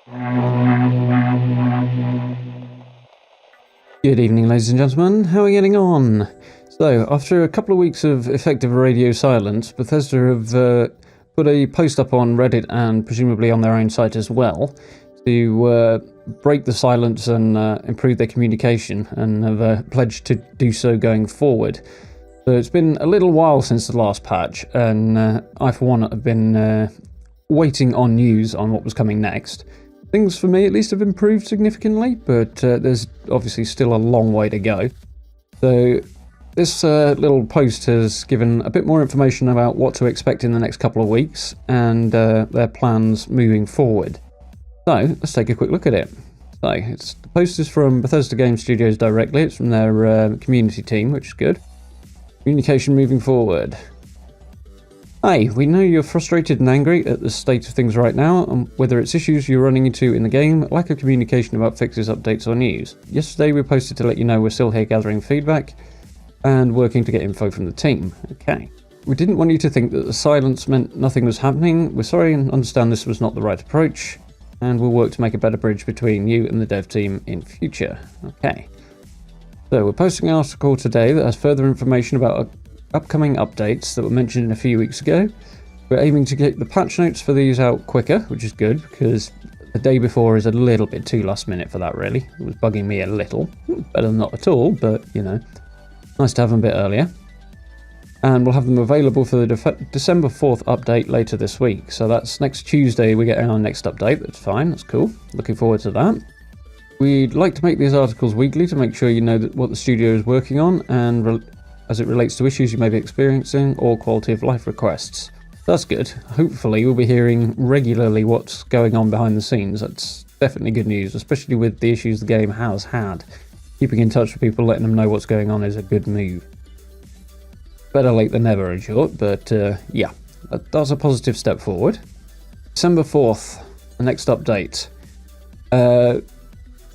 Good evening, ladies and gentlemen. How are we getting on? So, after a couple of weeks of effective radio silence, Bethesda have put a post up on Reddit and presumably on their own site as well to break the silence and improve their communication, and have pledged to do so going forward. So it's been a little while since the last patch, and I for one have been waiting on news on what was coming next. Things for me at least have improved significantly, but there's obviously still a long way to go. So this little post has given a bit more information about what to expect in the next couple of weeks and their plans moving forward. So let's take a quick look at it. So the post is from Bethesda Game Studios directly. It's from their community team, which is good. Communication moving forward. Hi, we know you're frustrated and angry at the state of things right now, and whether it's issues you're running into in the game, lack of communication about fixes, updates or news. Yesterday we posted to let you know we're still here gathering feedback and working to get info from the team. Okay. We didn't want you to think that the silence meant nothing was happening. We're sorry and understand this was not the right approach, and we'll work to make a better bridge between you and the dev team in future. Okay. So we're posting an article today that has further information about upcoming updates that were mentioned a few weeks ago. We're aiming to get the patch notes for these out quicker, which is good, because the day before is a little bit too last minute for that, really. It was bugging me a little. Better than not at all, but, you know, nice to have them a bit earlier. And we'll have them available for the December 4th update later this week. So that's next Tuesday we get our next update. That's fine, that's cool. Looking forward to that. We'd like to make these articles weekly to make sure you know what the studio is working on, and as it relates to issues you may be experiencing or quality of life requests. That's good. Hopefully we'll be hearing regularly what's going on behind the scenes. That's definitely good news, especially with the issues the game has had. Keeping in touch with people, letting them know what's going on is a good move. Better late than never, in short, but yeah, that's a positive step forward. December 4th, the next update.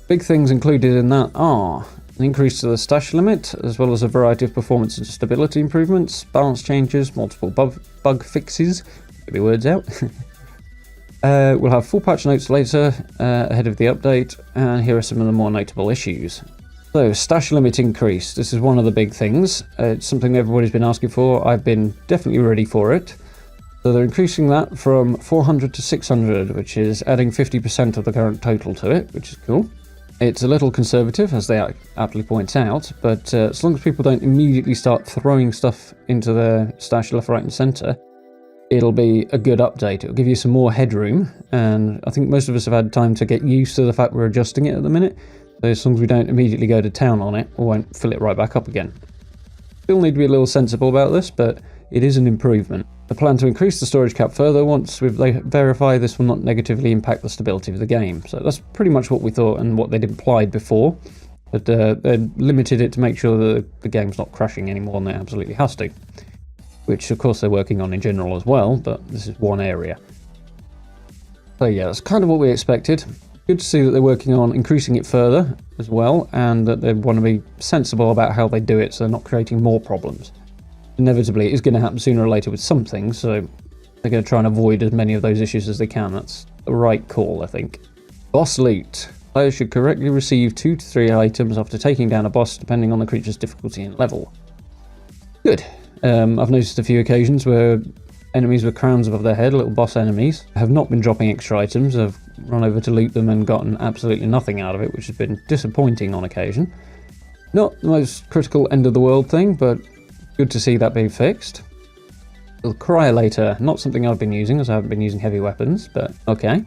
Big things included in that are an increase to the stash limit, as well as a variety of performance and stability improvements, balance changes, multiple bug fixes. Get the words out. We'll have full patch notes later, ahead of the update, and here are some of the more notable issues. So, stash limit increase. This is one of the big things. It's something everybody's been asking for. I've been definitely ready for it. So they're increasing that from 400 to 600, which is adding 50% of the current total to it, which is cool. It's a little conservative, as they aptly point out, but as long as people don't immediately start throwing stuff into their stash left, right and centre, it'll be a good update. It'll give you some more headroom, and I think most of us have had time to get used to the fact we're adjusting it at the minute, so as long as we don't immediately go to town on it, we won't fill it right back up again. Still need to be a little sensible about this, but it is an improvement. I plan to increase the storage cap further once we verify this will not negatively impact the stability of the game. So that's pretty much what we thought and what they'd implied before. But they limited it to make sure that the game's not crashing any more than it absolutely has to. Which of course they're working on in general as well, but this is one area. So yeah, that's kind of what we expected. Good to see that they're working on increasing it further as well, and that they want to be sensible about how they do it so they're not creating more problems. Inevitably, it is going to happen sooner or later with something, so they're going to try and avoid as many of those issues as they can. That's the right call, I think. Boss loot. Players should correctly receive 2 to 3 items after taking down a boss, depending on the creature's difficulty and level. Good. I've noticed a few occasions where enemies with crowns above their head, little boss enemies, have not been dropping extra items. I've run over to loot them and gotten absolutely nothing out of it, which has been disappointing on occasion. Not the most critical end of the world thing, but good to see that being fixed. The Cryolator, not something I've been using as I haven't been using heavy weapons, but okay.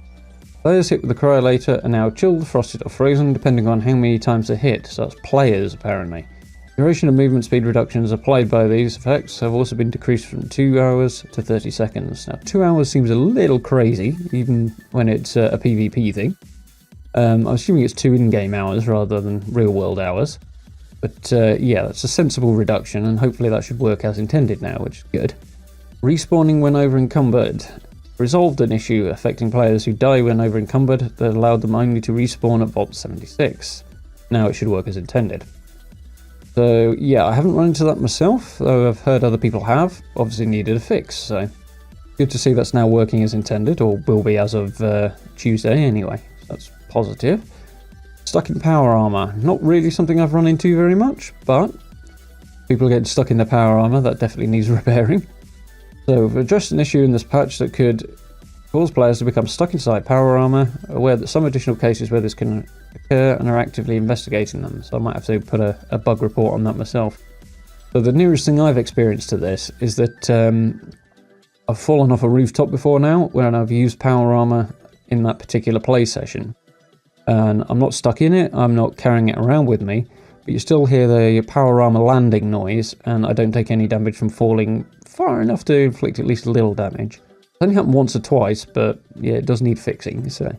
Players hit with the Cryolator are now chilled, frosted or frozen depending on how many times they hit, so that's players apparently. Duration and movement speed reductions applied by these effects have also been decreased from 2 hours to 30 seconds. Now 2 hours seems a little crazy, even when it's a PvP thing. I'm assuming it's 2 in-game hours rather than real-world hours. But yeah, that's a sensible reduction, and hopefully that should work as intended now, which is good. Respawning when over-encumbered. Resolved an issue affecting players who die when over-encumbered that allowed them only to respawn at Vault 76. Now it should work as intended. So yeah, I haven't run into that myself, though I've heard other people have. Obviously needed a fix, so good to see that's now working as intended, or will be as of Tuesday anyway. That's positive. Stuck in power armor. Not really something I've run into very much, but people are getting stuck in the power armor. That definitely needs repairing. So we've addressed an issue in this patch that could cause players to become stuck inside power armor, aware that some additional cases where this can occur and are actively investigating them. So I might have to put a bug report on that myself. So the nearest thing I've experienced to this is that I've fallen off a rooftop before now when I've used power armor in that particular play session. And I'm not stuck in it, I'm not carrying it around with me, but you still hear the power armor landing noise, and I don't take any damage from falling far enough to inflict at least a little damage. It's only happened once or twice, but yeah, it does need fixing, so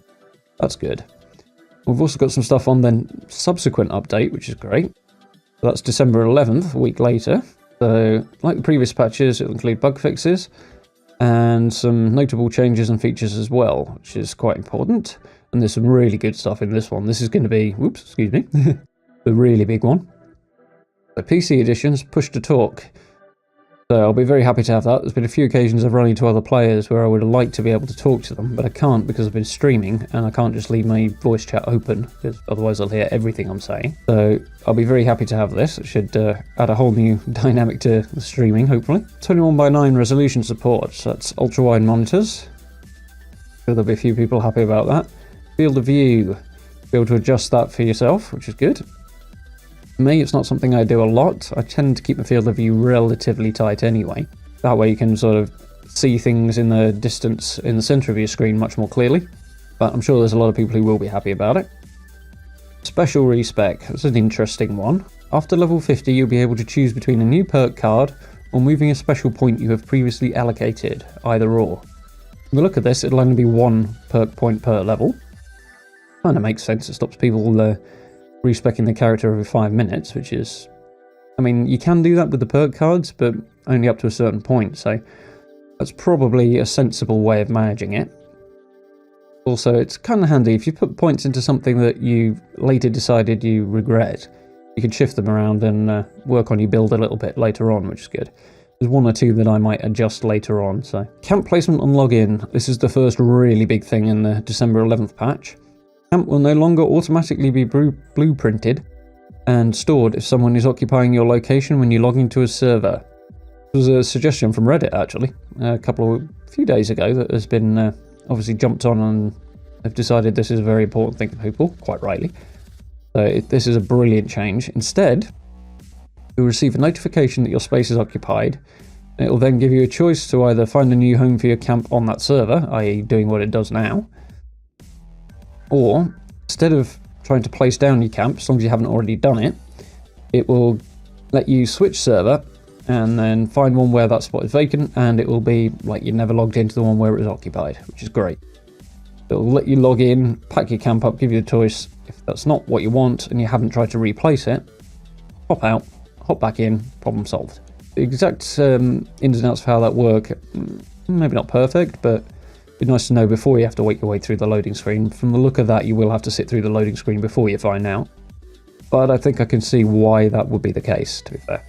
that's good. We've also got some stuff on the subsequent update, which is great. So that's December 11th, a week later. So, like the previous patches, it'll include bug fixes and some notable changes and features as well, which is quite important. And there's some really good stuff in this one. This is going to be, whoops, excuse me, the really big one. The PC edition's push to talk. So I'll be very happy to have that. There's been a few occasions I've run into other players where I would like to be able to talk to them, but I can't because I've been streaming and I can't just leave my voice chat open because otherwise I'll hear everything I'm saying. So I'll be very happy to have this. It should add a whole new dynamic to the streaming, hopefully. 21:9 resolution support. So that's ultra-wide monitors. Sure there'll be a few people happy about that. Field of view. Be able to adjust that for yourself, which is good. For me, it's not something I do a lot. I tend to keep my field of view relatively tight anyway. That way you can sort of see things in the distance in the centre of your screen much more clearly. But I'm sure there's a lot of people who will be happy about it. Special respec. That's an interesting one. After level 50, you'll be able to choose between a new perk card or moving a special point you have previously allocated, either or. If we look at this, it'll only be one perk point per level. Kind of makes sense. It stops people respecing the character every 5 minutes, which is... I mean, you can do that with the perk cards, but only up to a certain point, so that's probably a sensible way of managing it. Also, it's kind of handy if you put points into something that you later decided you regret, you can shift them around and work on your build a little bit later on, which is good. There's one or two that I might adjust later on, so... Camp placement on login. This is the first really big thing in the December 11th patch. Camp will no longer automatically be blueprinted and stored if someone is occupying your location when you log into a server. There was a suggestion from Reddit, actually, a few days ago that has been obviously jumped on and have decided this is a very important thing for people, quite rightly. So this is a brilliant change. Instead, you'll receive a notification that your space is occupied. It will then give you a choice to either find a new home for your camp on that server, i.e. doing what it does now, or instead of trying to place down your camp, as long as you haven't already done it, it will let you switch server and then find one where that spot is vacant, and it will be like you never logged into the one where it was occupied, which is great. It will let you log in, pack your camp up, give you a choice. If that's not what you want and you haven't tried to replace it, hop out, hop back in, problem solved. The exact ins and outs of how that work, maybe not perfect, but it'd be nice to know before you have to wait your way through the loading screen. From the look of that, you will have to sit through the loading screen before you find out. But I think I can see why that would be the case, to be fair.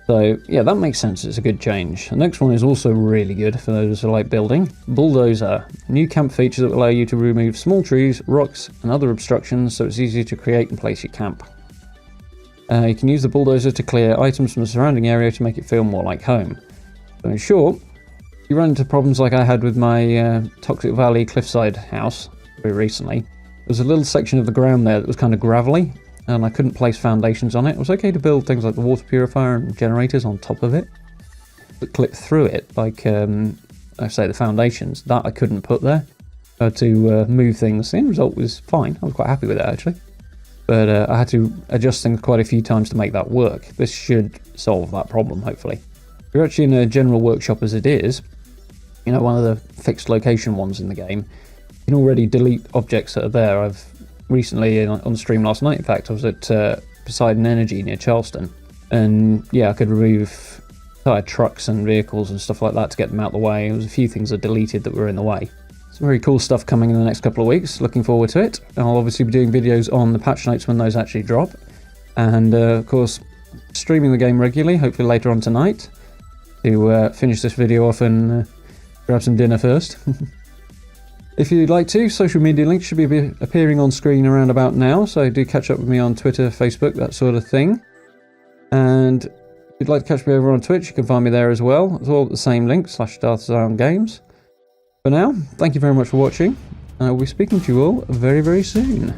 So, yeah, that makes sense. It's a good change. The next one is also really good for those who like building. Bulldozer. New camp feature that will allow you to remove small trees, rocks, and other obstructions so it's easier to create and place your camp. You can use the bulldozer to clear items from the surrounding area to make it feel more like home. So in short, you run into problems like I had with my Toxic Valley cliffside house very recently. There was a little section of the ground there that was kind of gravelly, and I couldn't place foundations on it. It was okay to build things like the water purifier and generators on top of it, but clip through it, like I say, the foundations, that I couldn't put there. I had to move things. The end result was fine. I was quite happy with it, actually. But I had to adjust things quite a few times to make that work. This should solve that problem, hopefully. If you're actually in a general workshop as it is, you know, one of the fixed location ones in the game, you can already delete objects that are there. I've recently, on stream last night, in fact, I was at Poseidon Energy near Charleston, and yeah, I could remove entire trucks and vehicles and stuff like that to get them out of the way. There was a few things I deleted that were in the way. Some very cool stuff coming in the next couple of weeks, looking forward to it. And I'll obviously be doing videos on the patch notes when those actually drop, and of course streaming the game regularly, hopefully later on tonight, to finish this video off and grab some dinner first. If you'd like to, social media links should be appearing on screen around about now, so do catch up with me on Twitter, Facebook, that sort of thing. And if you'd like to catch me over on Twitch, you can find me there as well. It's all at the same link, /Darth Games. For now, thank you very much for watching, and I will be speaking to you all very, very soon.